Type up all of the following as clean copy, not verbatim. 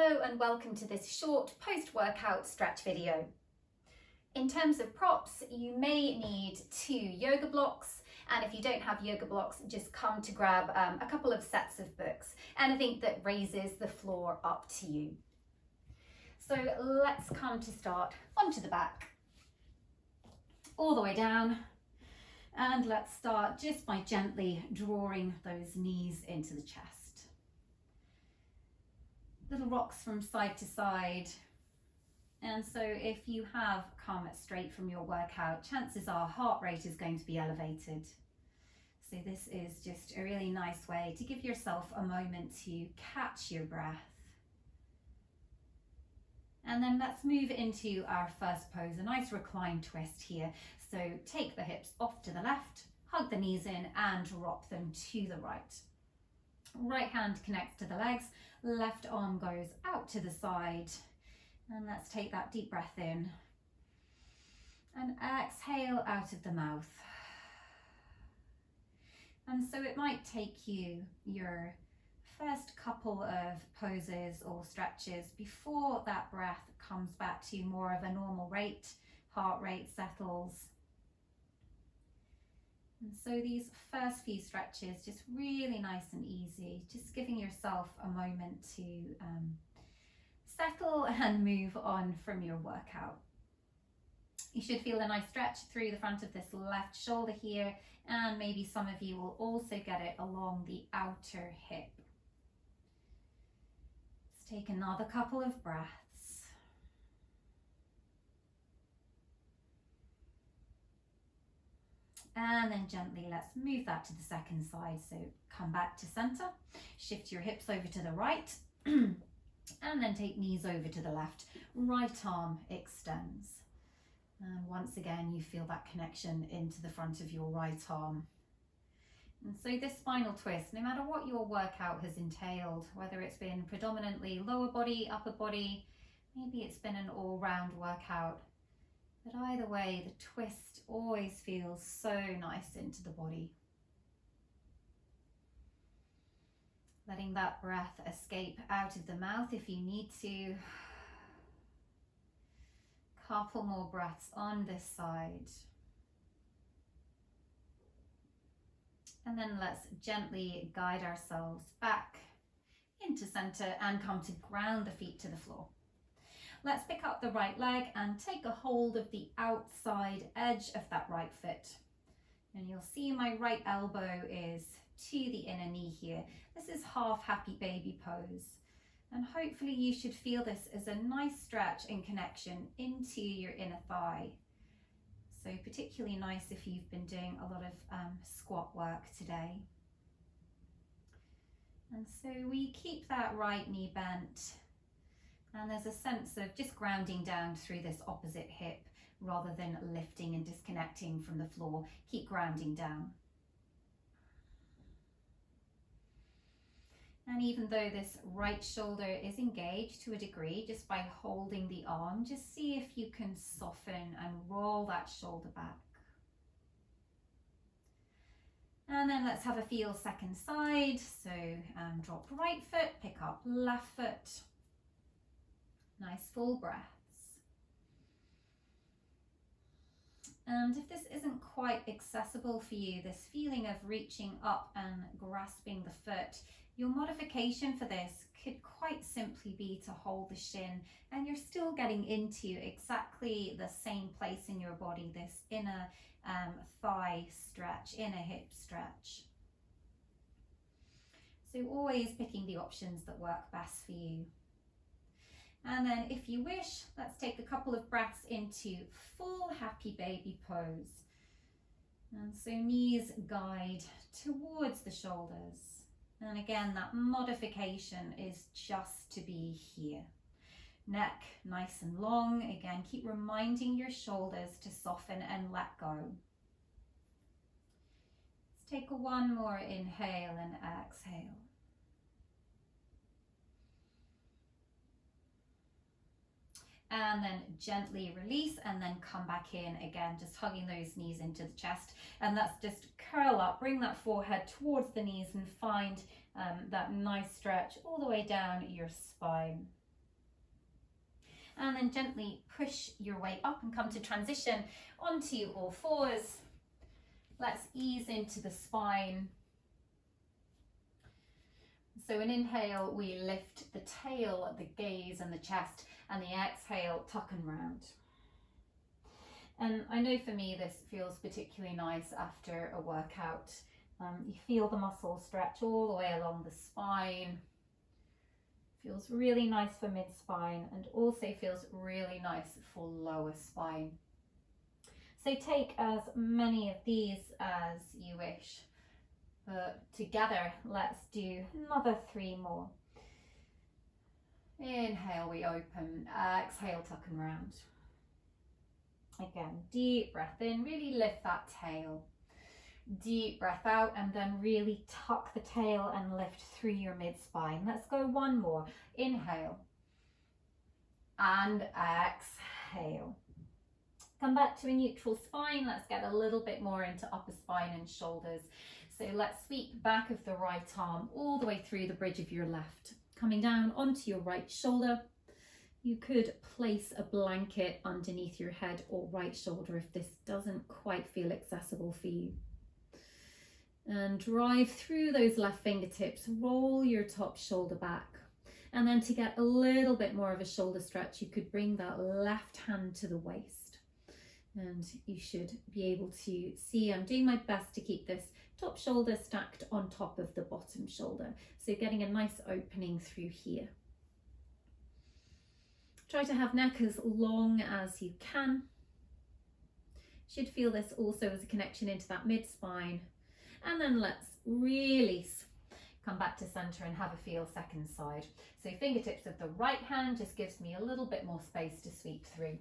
Hello and welcome to this short post-workout stretch video. In terms of props, you may need 2 yoga blocks, and if you don't have yoga blocks, just come to grab a couple of sets of books, anything that raises the floor up to you. So let's come to start onto the back, all the way down, and let's start just by gently drawing those knees into the chest. Little rocks from side to side. And so if you have come straight from your workout, chances are heart rate is going to be elevated. So this is just a really nice way to give yourself a moment to catch your breath. And then let's move into our first pose, a nice recline twist here. So take the hips off to the left, hug the knees in and drop them to the right. Right hand connects to the legs, left arm goes out to the side. And let's take that deep breath in and exhale out of the mouth. And so it might take you your first couple of poses or stretches before that breath comes back to more of a normal rate, heart rate settles. And so these first few stretches, just really nice and easy, just giving yourself a moment to settle and move on from your workout. You should feel a nice stretch through the front of this left shoulder here, and maybe some of you will also get it along the outer hip. Let's take another couple of breaths. And then gently let's move that to the second side. So come back to center, shift your hips over to the right, and then take knees over to the left. Right arm extends. And once again, you feel that connection into the front of your right arm. And so this spinal twist, no matter what your workout has entailed, whether it's been predominantly lower body, upper body, maybe it's been an all-round workout, but either way, the twist always feels so nice into the body. Letting that breath escape out of the mouth if you need to. Couple more breaths on this side. And then let's gently guide ourselves back into center and come to ground the feet to the floor. Let's pick up the right leg and take a hold of the outside edge of that right foot. And you'll see my right elbow is to the inner knee here. This is half happy baby pose. And hopefully you should feel this as a nice stretch and connection into your inner thigh. So particularly nice if you've been doing a lot of squat work today. And so we keep that right knee bent. And there's a sense of just grounding down through this opposite hip rather than lifting and disconnecting from the floor. Keep grounding down. And even though this right shoulder is engaged to a degree, just by holding the arm, just see if you can soften and roll that shoulder back. And then let's have a feel second side. So drop right foot, pick up left foot. Nice full breaths. And if this isn't quite accessible for you, this feeling of reaching up and grasping the foot, your modification for this could quite simply be to hold the shin, and you're still getting into exactly the same place in your body, this inner thigh stretch, inner hip stretch. So always picking the options that work best for you. And then if you wish, let's take a couple of breaths into full happy baby pose. And so knees guide towards the shoulders. And again, that modification is just to be here. Neck nice and long. Again, keep reminding your shoulders to soften and let go. Let's take one more inhale and exhale. And then gently release and then come back in again, just hugging those knees into the chest. And that's just curl up, bring that forehead towards the knees and find that nice stretch all the way down your spine. And then gently push your way up and come to transition onto all fours. Let's ease into the spine. So an inhale, we lift the tail, the gaze and the chest, and the exhale, tuck and round. And I know for me this feels particularly nice after a workout. You feel the muscles stretch all the way along the spine. Feels really nice for mid-spine and also feels really nice for lower spine. So take as many of these as you wish. But together, let's do another 3 more. Inhale, we open. Exhale, tuck and round. Again, deep breath in, really lift that tail. Deep breath out and then really tuck the tail and lift through your mid-spine. Let's go 1 more. Inhale and exhale. Come back to a neutral spine. Let's get a little bit more into upper spine and shoulders. So let's sweep back of the right arm all the way through the bridge of your left. Coming down onto your right shoulder. You could place a blanket underneath your head or right shoulder if this doesn't quite feel accessible for you. And drive through those left fingertips, roll your top shoulder back. And then to get a little bit more of a shoulder stretch, you could bring that left hand to the waist. And you should be able to see I'm doing my best to keep this top shoulder stacked on top of the bottom shoulder. So getting a nice opening through here. Try to have neck as long as you can. Should feel this also as a connection into that mid-spine. And then let's release. Come back to center and have a feel second side. So fingertips of the right hand just gives me a little bit more space to sweep through.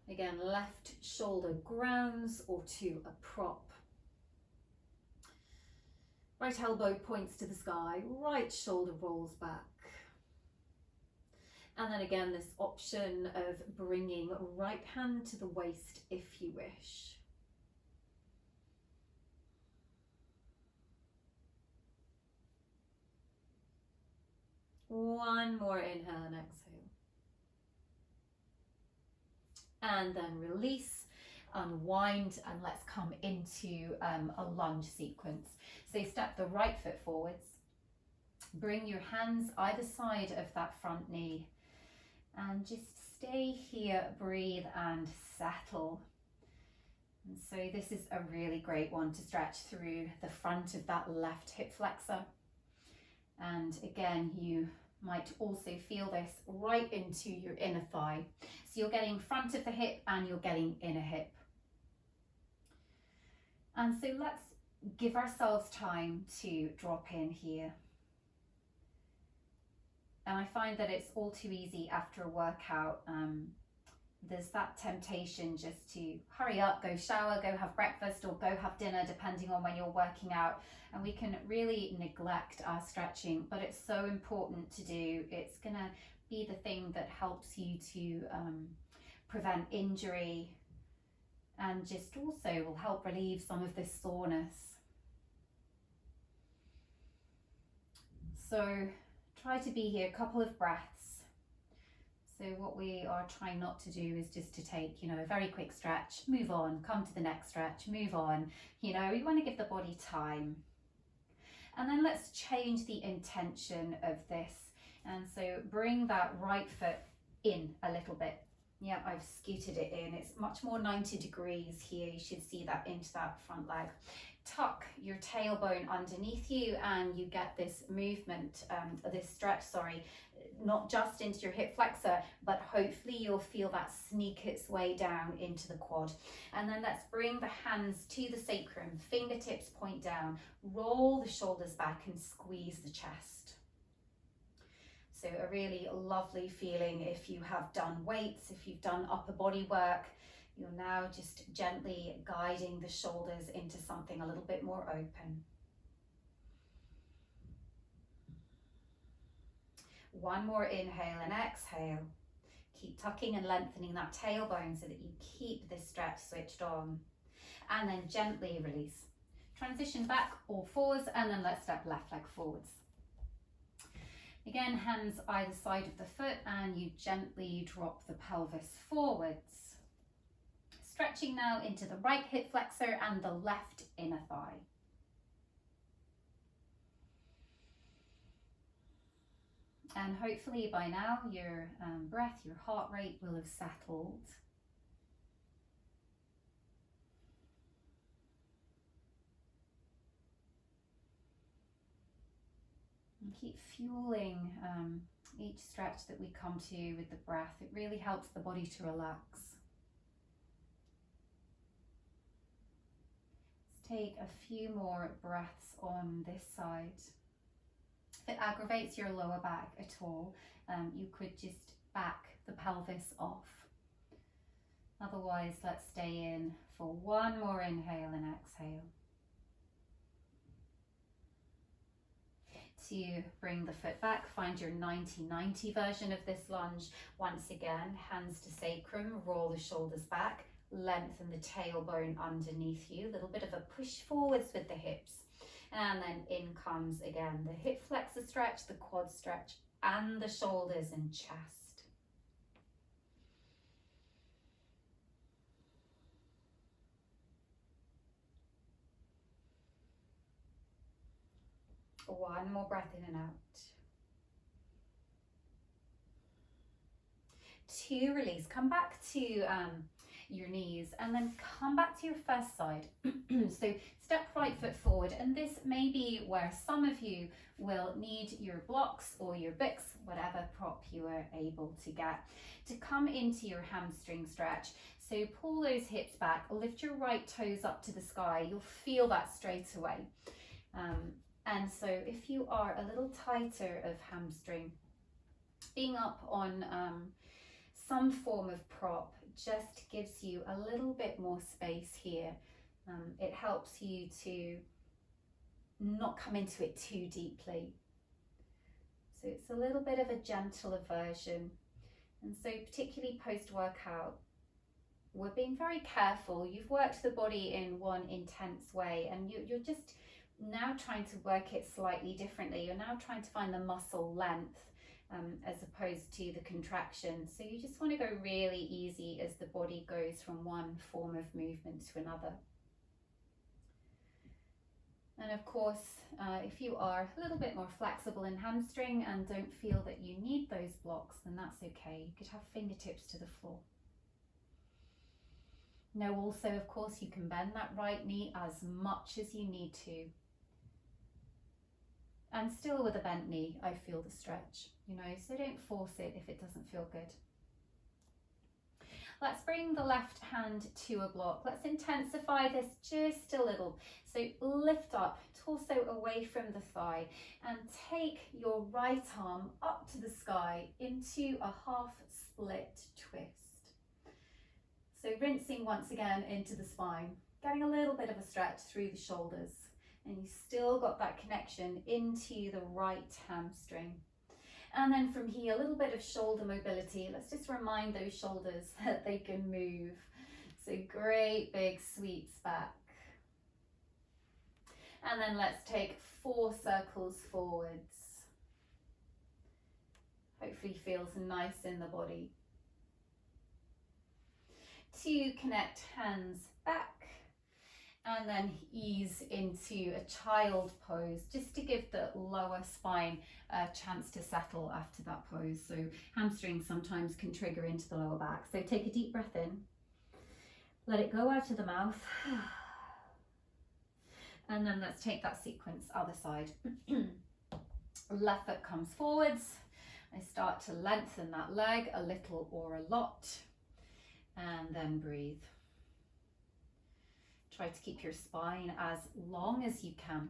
Again, left shoulder grounds or to a prop. Right elbow points to the sky, right shoulder rolls back. And then again, this option of bringing right hand to the waist if you wish. One more inhale and exhale. And then release, unwind, and let's come into a lunge sequence. So step the right foot forwards. Bring your hands either side of that front knee. And just stay here, breathe and settle. And so this is a really great one to stretch through the front of that left hip flexor. And again, you might also feel this right into your inner thigh. So you're getting front of the hip and you're getting inner hip. And so let's give ourselves time to drop in here. And I find that it's all too easy after a workout. There's that temptation just to hurry up, go shower, go have breakfast or go have dinner, depending on when you're working out. And we can really neglect our stretching, but it's so important to do. It's gonna be the thing that helps you to prevent injury and just also will help relieve some of this soreness. So try to be here, a couple of breaths. So what we are trying not to do is just to take, a very quick stretch, move on, come to the next stretch, move on. We want to give the body time. And then let's change the intention of this. And so bring that right foot in a little bit. Yeah, I've scooted it in. It's much more 90 degrees here. You should see that into that front leg. Tuck your tailbone underneath you and you get this movement, this stretch, not just into your hip flexor, but hopefully you'll feel that sneak its way down into the quad. And then let's bring the hands to the sacrum, fingertips point down, roll the shoulders back and squeeze the chest. So a really lovely feeling if you have done weights, if you've done upper body work. You're now just gently guiding the shoulders into something a little bit more open. One more inhale and exhale. Keep tucking and lengthening that tailbone so that you keep this stretch switched on. And then gently release. Transition back all fours and then let's step left leg forwards. Again, hands either side of the foot, and you gently drop the pelvis forwards. Stretching now into the right hip flexor and the left inner thigh. And hopefully by now your breath, your heart rate will have settled. And keep fueling each stretch that we come to with the breath. It really helps the body to relax. Let's take a few more breaths on this side. If it aggravates your lower back at all, you could just back the pelvis off. Otherwise, let's stay in for one more inhale and exhale. To bring the foot back, find your 90-90 version of this lunge. Once again, hands to sacrum, roll the shoulders back, lengthen the tailbone underneath you, a little bit of a push forwards with the hips. And then in comes again the hip flexor stretch, the quad stretch, and the shoulders and chest. One more breath in and out. To release, come back to your knees and then come back to your first side. So step right foot forward, and this may be where some of you will need your blocks or your books, whatever prop you are able to get, to come into your hamstring stretch. So pull those hips back, lift your right toes up to the sky. You'll feel that straight away. And so if you are a little tighter of hamstring, being up on some form of prop just gives you a little bit more space here. It helps you to not come into it too deeply. So it's a little bit of a gentler version. And so particularly post-workout, we're being very careful. You've worked the body in one intense way, and you're just now trying to work it slightly differently. You're now trying to find the muscle length as opposed to the contraction. So you just want to go really easy as the body goes from one form of movement to another. And of course, if you are a little bit more flexible in hamstring and don't feel that you need those blocks, then that's okay. You could have fingertips to the floor. Now also, of course, you can bend that right knee as much as you need to. And still with a bent knee, I feel the stretch, so don't force it if it doesn't feel good. Let's bring the left hand to a block. Let's intensify this just a little. So lift up, torso away from the thigh, and take your right arm up to the sky into a half split twist. So rinsing once again into the spine, getting a little bit of a stretch through the shoulders. And you still got that connection into the right hamstring. And then from here, a little bit of shoulder mobility. Let's just remind those shoulders that they can move. So great big sweeps back. And then let's take 4 circles forwards. Hopefully feels nice in the body. To connect hands back. And then ease into a child pose, just to give the lower spine a chance to settle after that pose. So hamstrings sometimes can trigger into the lower back. So take a deep breath in, let it go out of the mouth. And then let's take that sequence other side. Left foot comes forwards. I start to lengthen that leg a little or a lot, and then breathe. Try to keep your spine as long as you can.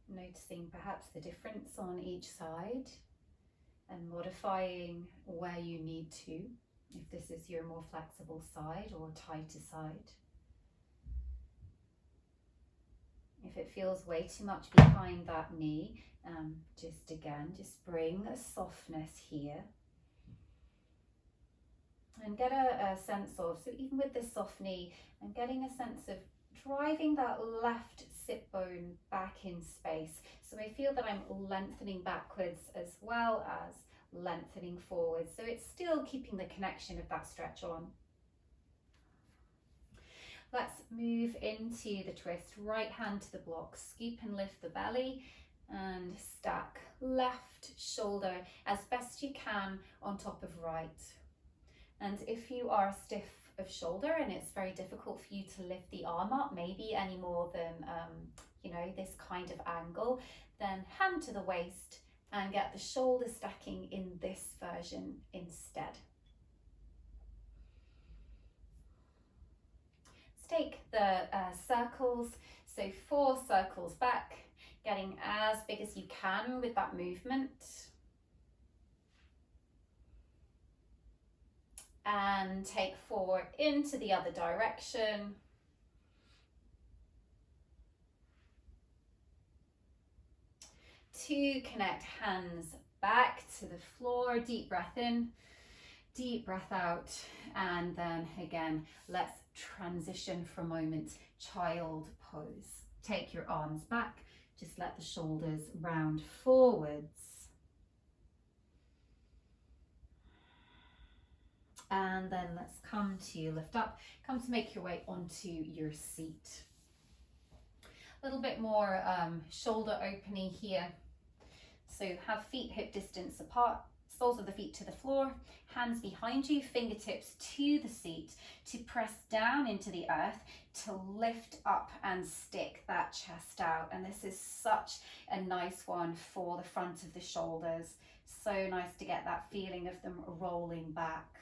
Noticing perhaps the difference on each side and modifying where you need to, if this is your more flexible side or tighter side. If it feels way too much behind that knee, just bring a softness here. And get a sense of, so even with this soft knee, I'm getting a sense of driving that left sit bone back in space. So I feel that I'm lengthening backwards as well as lengthening forwards. So it's still keeping the connection of that stretch on. Let's move into the twist. Right hand to the block, scoop and lift the belly and stack left shoulder as best you can on top of right. And if you are stiff of shoulder and it's very difficult for you to lift the arm up, maybe any more than, you know, this kind of angle, then hand to the waist and get the shoulder stacking in this version instead. Let's take the circles, so 4 circles back, getting as big as you can with that movement. And take 4 into the other direction. To connect hands back to the floor, deep breath in, deep breath out, and then again, let's transition for a moment, child pose. Take your arms back, just let the shoulders round forwards. And then let's come to lift up, come to make your way onto your seat. A little bit more shoulder opening here. So have feet hip distance apart, soles of the feet to the floor, hands behind you, fingertips to the seat to press down into the earth to lift up and stick that chest out. And this is such a nice one for the front of the shoulders. So nice to get that feeling of them rolling back.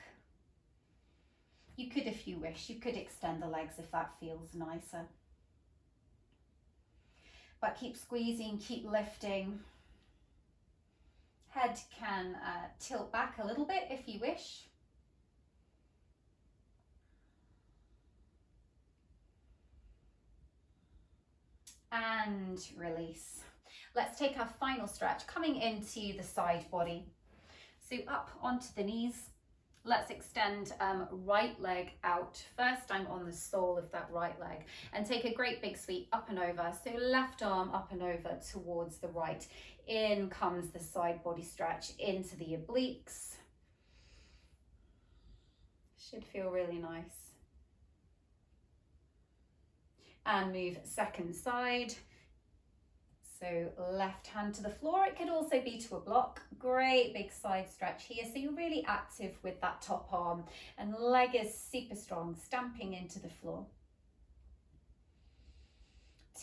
You could, if you wish, you could extend the legs if that feels nicer. But keep squeezing, keep lifting. Head can tilt back a little bit if you wish. And release. Let's take our final stretch, coming into the side body. So up onto the knees. Let's extend right leg out. First, I'm on the sole of that right leg and take a great big sweep up and over. So left arm up and over towards the right. In comes the side body stretch into the obliques. Should feel really nice. And move second side. So left hand to the floor, it could also be to a block. Great big side stretch here. So you're really active with that top arm and leg is super strong, stamping into the floor.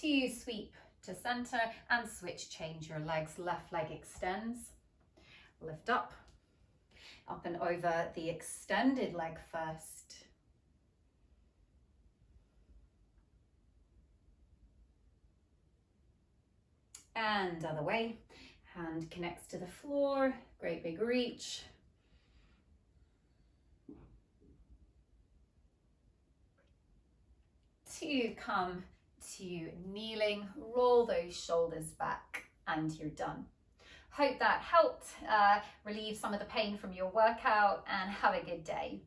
To sweep to center and switch, change your legs. Left leg extends, lift up and over the extended leg first. And other way, hand connects to the floor, great big reach. To come to kneeling, roll those shoulders back and you're done. Hope that helped relieve some of the pain from your workout and have a good day.